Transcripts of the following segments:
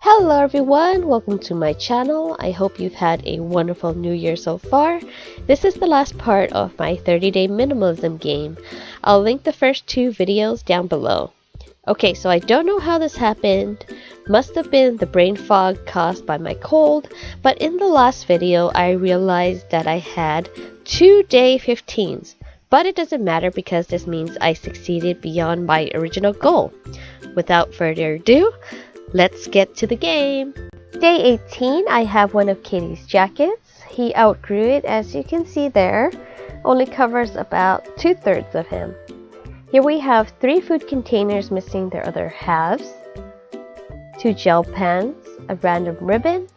Hello everyone, welcome to my channel. I hope you've had a wonderful new year so far. This is the last part of my 30-day minimalism game. I'll link the first two videos down below. Okay, so I don't know how this happened. Must have been the brain fog caused by my cold, but in the last video I realized that I had 2 day 15s. But it doesn't matter because this means I succeeded beyond my original goal. Without further ado, let's get to the game! Day 18, I have one of Katie's jackets. He outgrew it, as you can see there. Only covers about 2/3 of him. Here we have 3 food containers missing their other halves, 2 gel pens, a random ribbon,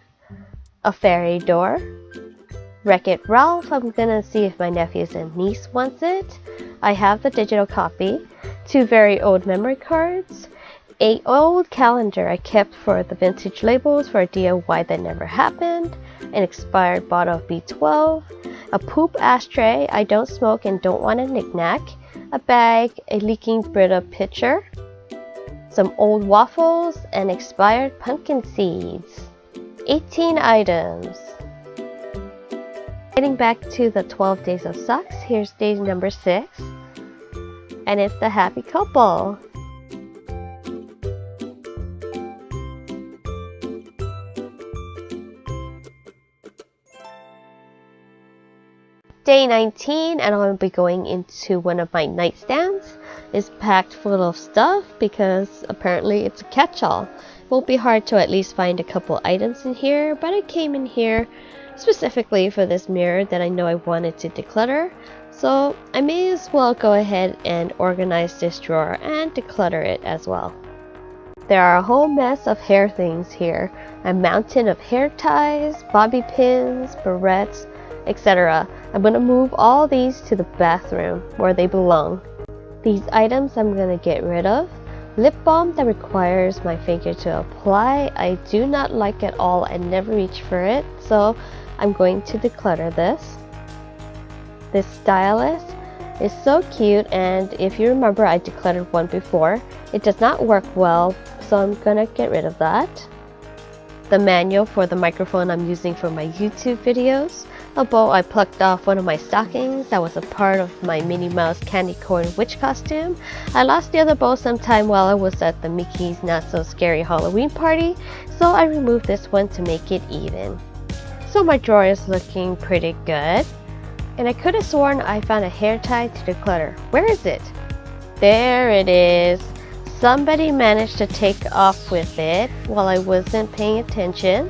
a fairy door, Wreck-It Ralph. I'm gonna see if my nephews and niece wants it. I have the digital copy, 2 very old memory cards, an old calendar I kept for the vintage labels for a DIY that never happened, an expired bottle of B12, a poop ashtray, I don't smoke and don't want a knick-knack, a bag, a leaking Brita pitcher, some old waffles, and expired pumpkin seeds. 18 items. Getting back to the 12 days of socks, here's day number 6, and it's the happy couple. Day 19, and I'll be going into one of my nightstands. It's packed full of stuff because apparently it's a catch-all. It won't be hard to at least find a couple items in here, but I came in here specifically for this mirror that I know I wanted to declutter, so I may as well go ahead and organize this drawer and declutter it as well. There are a whole mess of hair things here, a mountain of hair ties, bobby pins, barrettes, etc. I'm going to move all these to the bathroom where they belong. These items I'm going to get rid of. Lip balm that requires my finger to apply. I do not like it all and never reach for it, so I'm going to declutter this. This stylus is so cute, and if you remember I decluttered one before. It does not work well, so I'm going to get rid of that. The manual for the microphone I'm using for my YouTube videos. A bow I plucked off one of my stockings that was a part of my Minnie Mouse candy corn witch costume. I lost the other bow sometime while I was at the Mickey's Not So Scary Halloween party, so I removed this one to make it even. So my drawer is looking pretty good. And I could have sworn I found a hair tie to declutter. Where is it? There it is. Somebody managed to take off with it while I wasn't paying attention.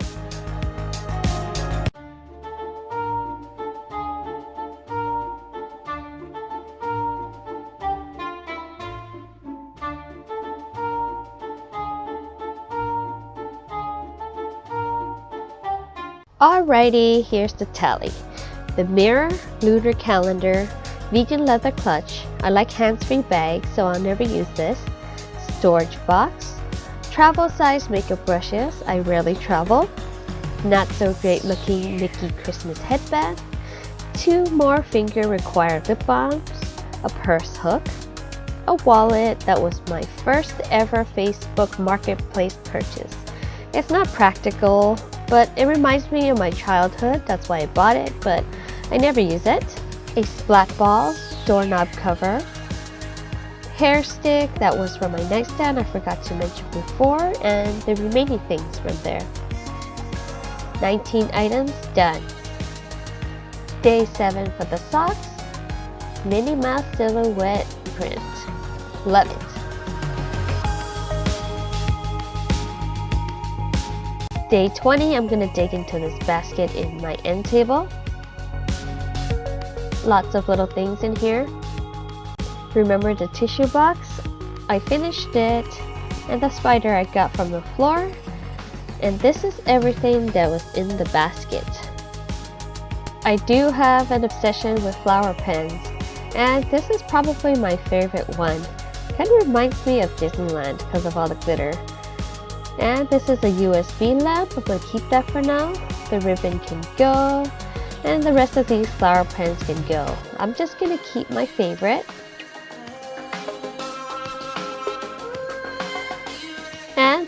Alrighty, here's the tally. The mirror, lunar calendar, vegan leather clutch. I like hands-free bags, so I'll never use this. Storage box. Travel size makeup brushes. I rarely travel. Not so great looking Mickey Christmas headband. 2 more finger required lip balms. A purse hook. A wallet that was my first ever Facebook Marketplace purchase. It's not practical, but it reminds me of my childhood, that's why I bought it, but I never use it. A splat ball, doorknob cover, hair stick that was from my nightstand I forgot to mention before, and the remaining things from there. 19 items done. Day 7 for the socks, Minnie Mouse silhouette print. Love it. Day 20, I'm going to dig into this basket in my end table. Lots of little things in here. Remember the tissue box? I finished it, and the spider I got from the floor. And this is everything that was in the basket. I do have an obsession with flower pens, and this is probably my favorite one. Kind of reminds me of Disneyland because of all the glitter. And this is a USB lamp. I'm going to keep that for now. The ribbon can go, and the rest of these flower pens can go. I'm just going to keep my favorite.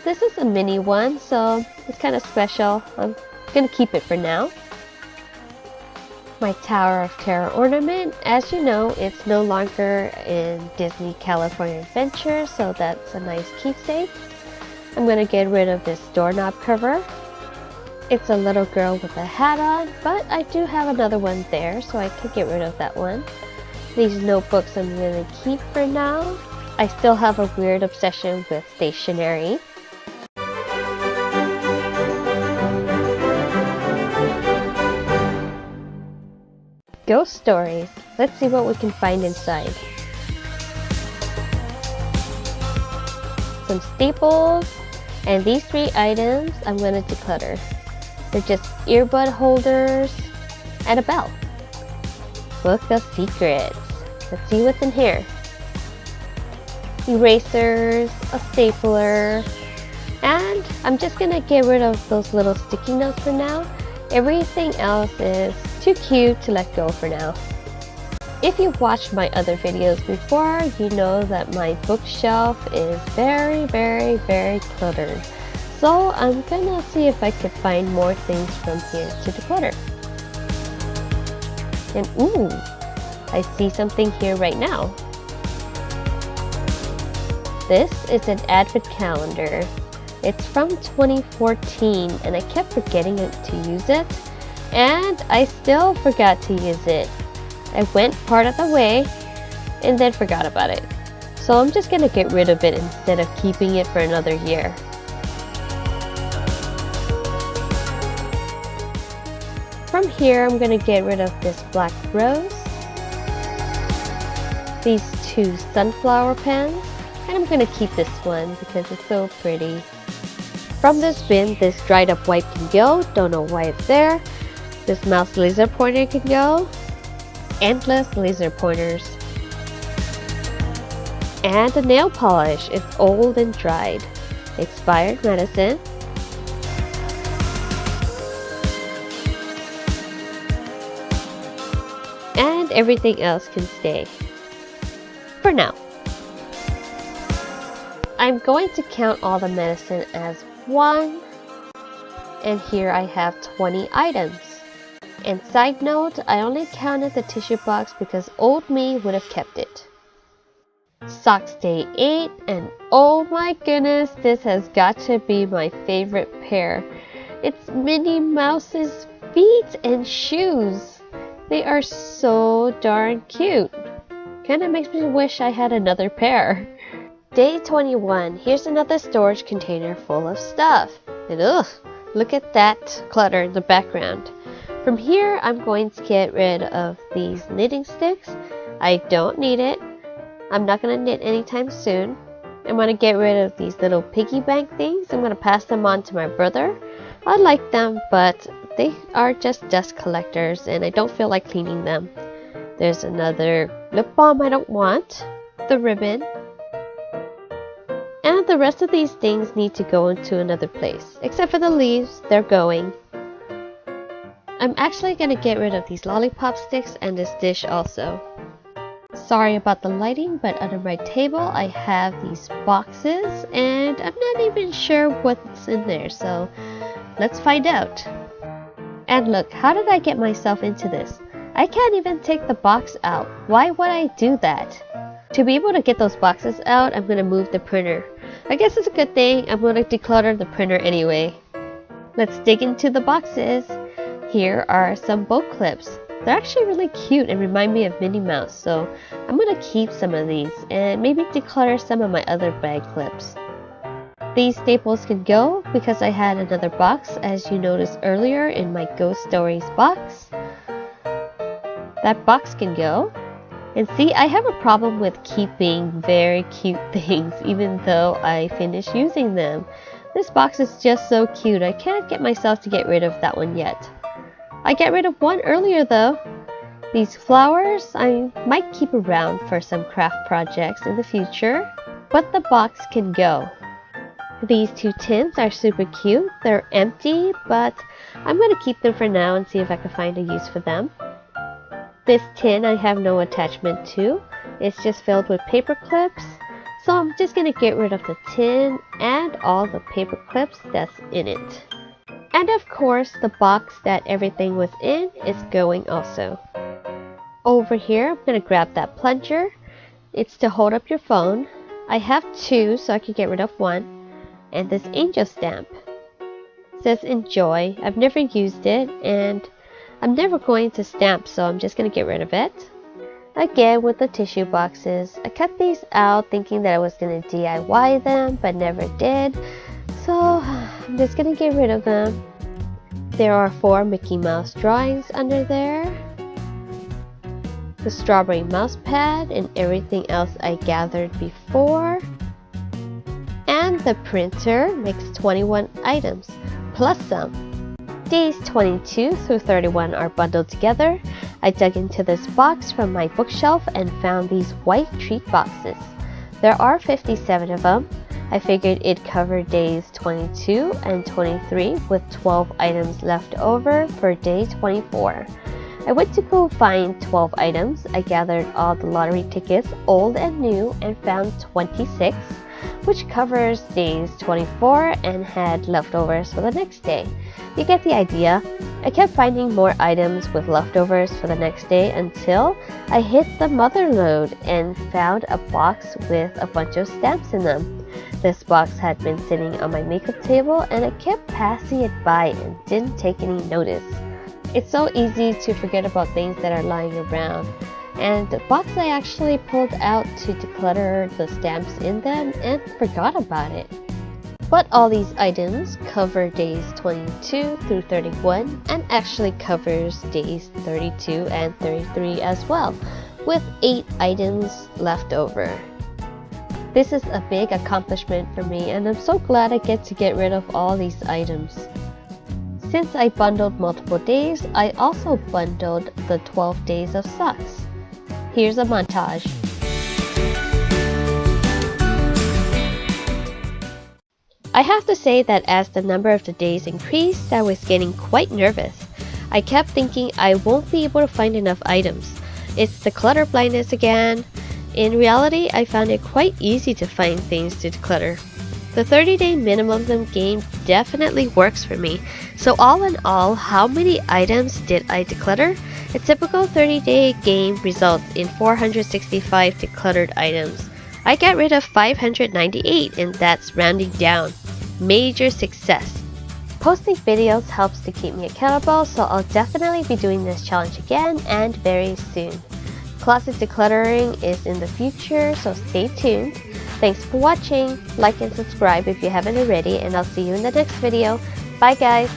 this is a mini one, so it's kind of special. I'm gonna keep it for now. My Tower of Terror ornament. As you know, it's no longer in Disney California Adventure, so that's a nice keepsake. I'm gonna get rid of this doorknob cover. It's a little girl with a hat on, but I do have another one there, so I could get rid of that one. These notebooks I'm gonna keep for now. I still have a weird obsession with stationery. Ghost stories. Let's see what we can find inside. Some staples, and these 3 items I'm going to declutter. They're just earbud holders and a bell. Book of Secrets. Let's see what's in here. Erasers, a stapler, and I'm just going to get rid of those little sticky notes for now. Everything else is too cute to let go for now. If you've watched my other videos before, you know that my bookshelf is very cluttered. So I'm gonna see if I could find more things from here to declutter. And ooh, I see something here right now. This is an advent calendar. It's from 2014 and I kept forgetting to use it, and I still forgot to use it. I went part of the way and then forgot about it. So I'm just gonna get rid of it instead of keeping it for another year. From here, I'm gonna get rid of this black rose, these 2 sunflower pens, and I'm gonna keep this one because it's so pretty. From this bin, this dried up wipe can go, don't know why it's there. This mouse laser pointer can go. Endless laser pointers. And a nail polish, it's old and dried. Expired medicine. And everything else can stay. For now. I'm going to count all the medicine as 1, and here I have 20 items. And side note, I only counted the tissue box because old me would have kept it. Socks day 8, and oh my goodness, this has got to be my favorite pair. It's Minnie Mouse's feet and shoes. They are so darn cute. Kinda makes me wish I had another pair. Day 21, here's another storage container full of stuff. And ugh, look at that clutter in the background. From here, I'm going to get rid of these knitting sticks. I don't need it. I'm not going to knit anytime soon. I'm going to get rid of these little piggy bank things. I'm going to pass them on to my brother. I like them, but they are just dust collectors and I don't feel like cleaning them. There's another lip balm I don't want. The ribbon. And the rest of these things need to go into another place. Except for the leaves, they're going. I'm actually going to get rid of these lollipop sticks and this dish also. Sorry about the lighting, but under my table I have these boxes and I'm not even sure what's in there, so let's find out. And look, how did I get myself into this? I can't even take the box out. Why would I do that? To be able to get those boxes out, I'm going to move the printer. I guess it's a good thing. I'm going to declutter the printer anyway. Let's dig into the boxes. Here are some bow clips. They're actually really cute and remind me of Minnie Mouse, so I'm going to keep some of these and maybe declutter some of my other bag clips. These staples can go because I had another box, as you noticed earlier in my Ghost Stories box. That box can go. And see, I have a problem with keeping very cute things even though I finish using them. This box is just so cute, I can't get myself to get rid of that one yet. I got rid of one earlier though. These flowers I might keep around for some craft projects in the future, but the box can go. These 2 tins are super cute. They're empty, but I'm going to keep them for now and see if I can find a use for them. This tin I have no attachment to. It's just filled with paper clips, So I'm just gonna get rid of the tin and all the paper clips that's in it. And of course, the box that everything was in is going also. Over here, I'm gonna grab that plunger. It's to hold up your phone. I have two, so I can get rid of one. And this angel stamp. It says enjoy. I've never used it, and I'm never going to stamp, so I'm just gonna get rid of it. Again, with the tissue boxes, I cut these out thinking that I was gonna DIY them, but never did. So I'm just gonna get rid of them. There are 4 Mickey Mouse drawings under there. The strawberry mouse pad and everything else I gathered before. And the printer makes 21 items, plus some. Days 22 through 31 are bundled together. I dug into this box from my bookshelf and found these white treat boxes. There are 57 of them. I figured it'd cover days 22 and 23 with 12 items left over for day 24. I went to go find 12 items. I gathered all the lottery tickets, old and new, and found 26, which covers days 24 and had leftovers for the next day. You get the idea. I kept finding more items with leftovers for the next day until I hit the mother lode and found a box with a bunch of stamps in them. This box had been sitting on my makeup table and I kept passing it by and didn't take any notice. It's so easy to forget about things that are lying around. And the box I actually pulled out to declutter the stamps in them and forgot about it. But all these items cover days 22 through 31 and actually covers days 32 and 33 as well, with 8 items left over. This is a big accomplishment for me and I'm so glad I get to get rid of all these items. Since I bundled multiple days, I also bundled the 12 days of socks. Here's a montage. I have to say that as the number of the days increased, I was getting quite nervous. I kept thinking I won't be able to find enough items. It's the clutter blindness again. In reality, I found it quite easy to find things to declutter. The 30-day minimalism game definitely works for me. So all in all, how many items did I declutter? A typical 30-day game results in 465 decluttered items. I got rid of 598 and that's rounding down. Major success. Posting videos helps to keep me accountable, so I'll definitely be doing this challenge again and very soon. Closet decluttering is in the future, so stay tuned. Thanks for watching. Like and subscribe if you haven't already, and I'll see you in the next video. Bye guys!